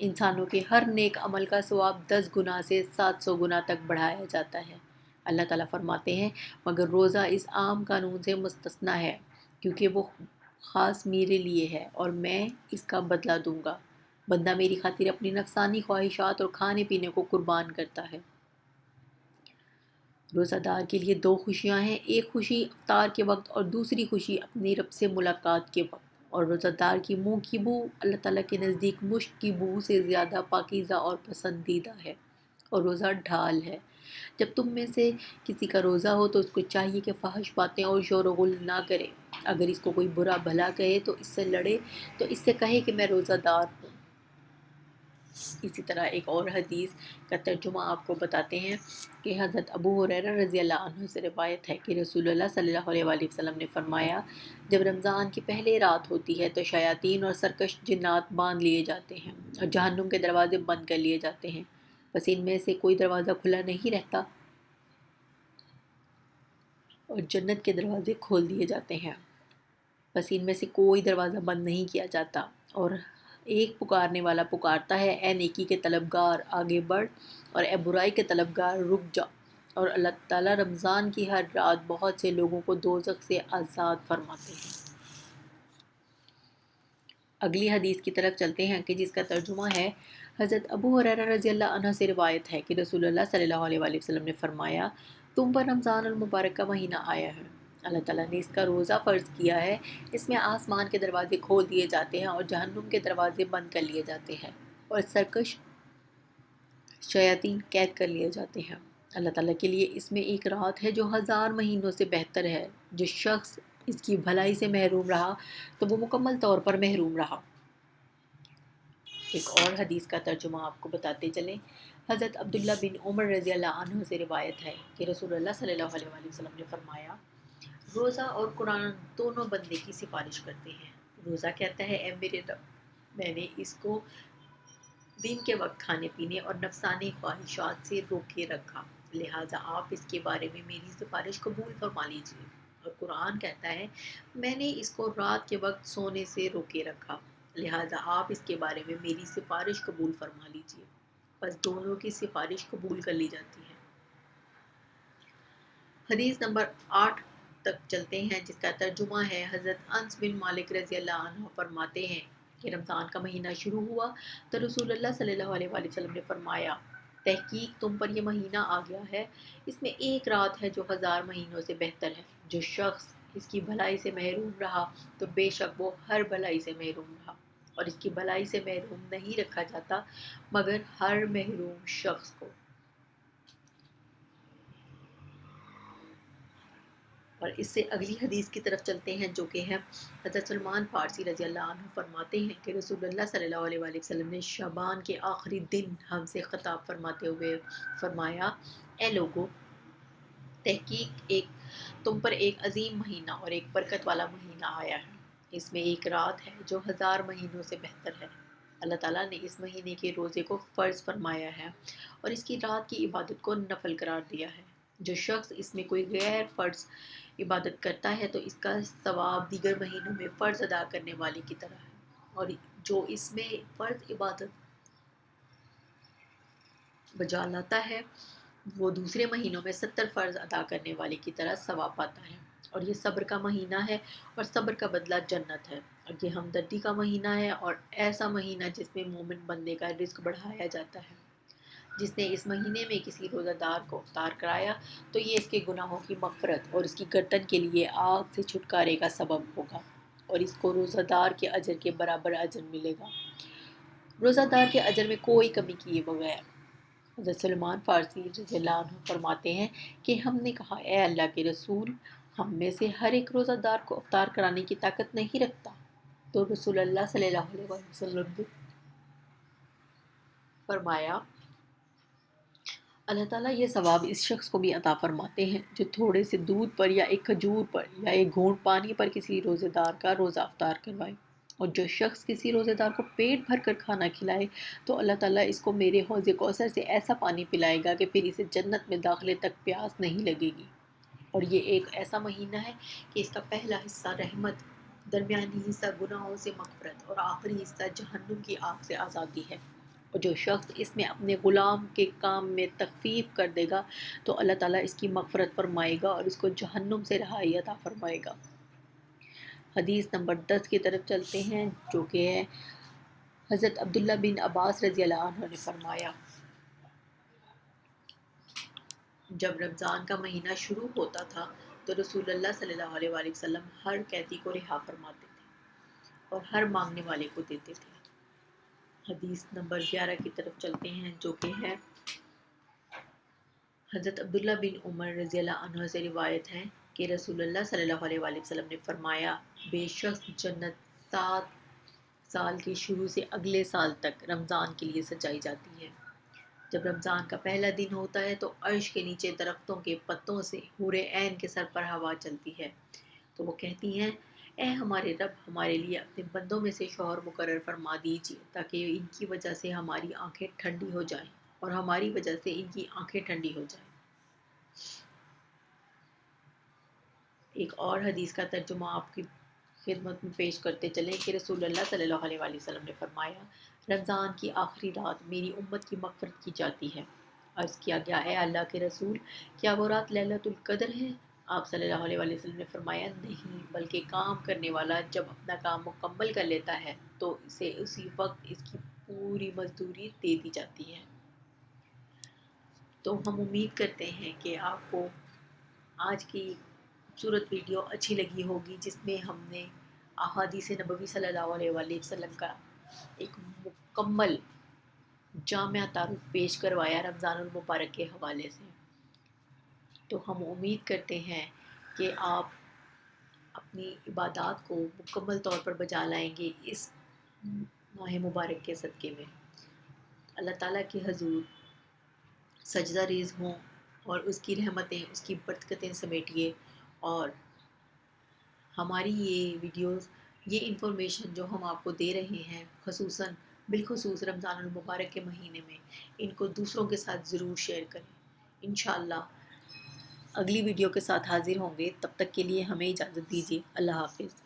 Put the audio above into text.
انسانوں کے ہر نیک عمل کا ثواب 10 گنا سے 700 گنا تک بڑھایا جاتا ہے۔ اللہ تعالیٰ فرماتے ہیں مگر روزہ اس عام قانون سے مستثنیٰ ہے کیونکہ وہ خاص میرے لیے ہے اور میں اس کا بدلہ دوں گا۔ بندہ میری خاطر اپنی نفسانی خواہشات اور کھانے پینے کو قربان کرتا ہے۔ روزہ دار کے لیے دو خوشیاں ہیں، ایک خوشی افطار کے وقت اور دوسری خوشی اپنی رب سے ملاقات کے وقت۔ اور روزہ دار کی منہ کی بو اللہ تعالیٰ کے نزدیک مشک کی بو سے زیادہ پاکیزہ اور پسندیدہ ہے، اور روزہ ڈھال ہے۔ جب تم میں سے کسی کا روزہ ہو تو اس کو چاہیے کہ فحش باتیں اور شور و غل نہ کرے۔ اگر اس کو کوئی برا بھلا کہے تو اس سے لڑے، تو اس سے کہے کہ میں روزہ دار ہوں۔ اسی طرح ایک اور حدیث کا ترجمہ آپ کو بتاتے ہیں کہ حضرت ابو ہریرہ رضی اللہ عنہ سے روایت ہے کہ رسول اللہ صلی اللہ علیہ وآلہ وسلم نے فرمایا، جب رمضان کی پہلی رات ہوتی ہے تو شیاطین اور سرکش جنات باندھ لیے جاتے ہیں اور جہنم کے دروازے بند کر لیے جاتے ہیں، بس ان میں سے کوئی دروازہ کھلا نہیں رہتا اور جنت کے دروازے کھول دیے جاتے ہیں، بس ان میں سے کوئی دروازہ بند نہیں کیا جاتا، اور ایک پکارنے والا پکارتا ہے، اے نیکی کے طلبگار آگے بڑھ، اور اے برائی کے طلبگار رک جا۔ اور اللہ تعالیٰ رمضان کی ہر رات بہت سے لوگوں کو دوزخ سے آزاد فرماتے ہیں۔ اگلی حدیث کی طرف چلتے ہیں کہ جس کا ترجمہ ہے، حضرت ابو ہریرہ رضی اللہ عنہ سے روایت ہے کہ رسول اللہ صلی اللہ علیہ وآلہ وسلم نے فرمایا، تم پر رمضان المبارک کا مہینہ آیا ہے، اللہ تعالیٰ نے اس کا روزہ فرض کیا ہے، اس میں آسمان کے دروازے کھول دیے جاتے ہیں اور جہنم کے دروازے بند کر لیے جاتے ہیں اور سرکش شیاطین قید کر لیے جاتے ہیں۔ اللہ تعالیٰ کے لیے اس میں ایک رات ہے جو 1000 مہینوں سے بہتر ہے۔ جو شخص اس کی بھلائی سے محروم رہا تو وہ مکمل طور پر محروم رہا۔ ایک اور حدیث کا ترجمہ آپ کو بتاتے چلیں، حضرت عبداللہ بن عمر رضی اللہ عنہ سے روایت ہے کہ رسول اللہ صلی اللہ علیہ وآلہ وسلم نے فرمایا، روزہ اور قرآن دونوں بندے کی سفارش کرتے ہیں۔ روزہ کہتا ہے، اے میرے رب، میں نے اس کو دن کے وقت کھانے پینے اور نفسانی خواہشات سے روکے رکھا، لہٰذا آپ اس کے بارے میں میری سفارش قبول فرما لیجیے۔ اور قرآن کہتا ہے، میں نے اس کو رات کے وقت سونے سے روکے رکھا، لہٰذا آپ اس کے بارے میں میری سفارش قبول فرما لیجیے۔ بس دونوں کی سفارش قبول کر لی جاتی ہے۔ حدیث نمبر 8 تک چلتے ہیں جس کا ترجمہ ہے، حضرت انس بن مالک رضی اللہ عنہ فرماتے ہیں کہ رمضان کا مہینہ شروع ہوا تو رسول اللہ صلی اللہ علیہ وآلہ وسلم نے فرمایا، تحقیق تم پر یہ مہینہ آ گیا ہے، اس میں ایک رات ہے جو 1000 مہینوں سے بہتر ہے۔ جو شخص اس کی بھلائی سے محروم رہا تو بے شک وہ ہر بھلائی سے محروم رہا، اور اس کی بھلائی سے محروم نہیں رکھا جاتا مگر ہر محروم شخص کو۔ اور اس سے اگلی حدیث کی طرف چلتے ہیں جو کہ ہے، حضرت سلمان فارسی رضی اللہ عنہ فرماتے ہیں کہ رسول اللہ صلی اللہ علیہ وآلہ وسلم نے شعبان کے آخری دن ہم سے خطاب فرماتے ہوئے فرمایا، اے لوگو، تحقیق تم پر ایک عظیم مہینہ اور ایک برکت والا مہینہ آیا ہے، اس میں ایک رات ہے جو 1000 مہینوں سے بہتر ہے۔ اللہ تعالیٰ نے اس مہینے کے روزے کو فرض فرمایا ہے اور اس کی رات کی عبادت کو نفل قرار دیا ہے۔ جو شخص اس میں کوئی غیر فرض عبادت کرتا ہے تو اس کا ثواب دیگر مہینوں میں فرض ادا کرنے والے کی طرح ہے، اور جو اس میں فرض عبادت بجا لاتا ہے وہ دوسرے مہینوں میں 70 فرض ادا کرنے والے کی طرح ثواب پاتا ہے۔ اور یہ صبر کا مہینہ ہے اور صبر کا بدلہ جنت ہے، اور یہ ہمدردی کا مہینہ ہے اور ایسا مہینہ جس میں مومن بندے کا رزق بڑھایا جاتا ہے۔ جس نے اس مہینے میں کسی روزہ دار کو افطار کرایا تو یہ اس کے گناہوں کی مغفرت اور اس کی گردن کے لیے آگ سے چھٹکارے کا سبب ہوگا، اور اس کو روزہ دار کے اجر کے برابر اجر ملے گا، روزہ دار کے اجر میں کوئی کمی کیے بغیر۔ حضرت سلمان فارسی رضی اللہ عنہ فرماتے ہیں کہ ہم نے کہا، اے اللہ کے رسول، ہم میں سے ہر ایک روزہ دار کو افطار کرانے کی طاقت نہیں رکھتا، تو رسول اللہ صلی اللہ علیہ وسلم نے فرمایا، اللہ تعالیٰ یہ ثواب اس شخص کو بھی عطا فرماتے ہیں جو تھوڑے سے دودھ پر یا ایک کھجور پر یا ایک گھونٹ پانی پر کسی روزے دار کا روزہ افطار کروائے، اور جو شخص کسی روزے دار کو پیٹ بھر کر کھانا کھلائے تو اللہ تعالیٰ اس کو میرے حوض کوثر سے ایسا پانی پلائے گا کہ پھر اسے جنت میں داخلے تک پیاس نہیں لگے گی۔ اور یہ ایک ایسا مہینہ ہے کہ اس کا پہلا حصہ رحمت، درمیانی حصہ گناہوں سے مغفرت اور آخری حصہ جہنم کی آگ سے آزادی ہے۔ اور جو شخص اس میں اپنے غلام کے کام میں تخفیف کر دے گا تو اللہ تعالیٰ اس کی مغفرت فرمائے گا اور اس کو جہنم سے رہائی عطا فرمائے گا۔ حدیث نمبر 10 کی طرف چلتے ہیں، جو کہ ہے حضرت عبداللہ بن عباس رضی اللہ عنہ نے فرمایا، جب رمضان کا مہینہ شروع ہوتا تھا تو رسول اللہ صلی اللہ علیہ وآلہ وسلم ہر قیدی کو رہا فرماتے تھے اور ہر مانگنے والے کو دیتے تھے۔ حدیث نمبر 11 کی طرف چلتے ہیں، جو کہ ہے حضرت عبداللہ بن عمر رضی اللہ عنہ سے روایت ہے کہ رسول اللہ صلی اللہ علیہ وآلہ وسلم نے فرمایا، بے شک جنت 7 سال کے شروع سے اگلے سال تک رمضان کے لیے سجائی جاتی ہے۔ جب رمضان کا پہلا دن ہوتا ہے تو عرش کے نیچے درختوں کے پتوں سے حور عین کے سر پر ہوا چلتی ہے، تو وہ کہتی ہیں، اے ہمارے رب، ہمارے لیے اپنے بندوں میں سے شوہر مقرر فرما دیجیے تاکہ ان کی وجہ سے ہماری آنکھیں ٹھنڈی ہو جائیں اور ہماری وجہ سے ان کی آنکھیں ٹھنڈی ہو جائیں۔ ایک اور حدیث کا ترجمہ آپ کی خدمت میں پیش کرتے چلیں کہ رسول اللہ صلی اللہ علیہ وآلہ وسلم نے فرمایا، رمضان کی آخری رات میری امت کی مغفرت کی جاتی ہے۔ عرض کیا گیا، اے اللہ کے رسول، کیا وہ رات لیلۃ القدر ہے؟ آپ صلی اللہ علیہ وآلہ وسلم نے فرمایا، نہیں، بلکہ کام کرنے والا جب اپنا کام مکمل کر لیتا ہے تو اسے اسی وقت اس کی پوری مزدوری دے دی جاتی ہے۔ تو ہم امید کرتے ہیں کہ آپ کو آج کی خوبصورت ویڈیو اچھی لگی ہوگی، جس میں ہم نے احادیث نبوی صلی اللہ علیہ وآلہ وسلم کا ایک مکمل جامع تعارف پیش کروایا رمضان المبارک کے حوالے سے۔ تو ہم امید کرتے ہیں کہ آپ اپنی عبادات کو مکمل طور پر بجا لائیں گے اس ماہ مبارک کے صدقے میں۔ اللہ تعالیٰ کے حضور سجدہ ریز ہوں اور اس کی رحمتیں، اس کی برکتیں سمیٹیے، اور ہماری یہ ویڈیوز، یہ انفارمیشن جو ہم آپ کو دے رہے ہیں، بالخصوص رمضان المبارک کے مہینے میں، ان کو دوسروں کے ساتھ ضرور شیئر کریں۔ انشاءاللہ اگلی ویڈیو کے ساتھ حاضر ہوں گے، تب تک کے لیے ہمیں اجازت دیجیے۔ اللہ حافظ۔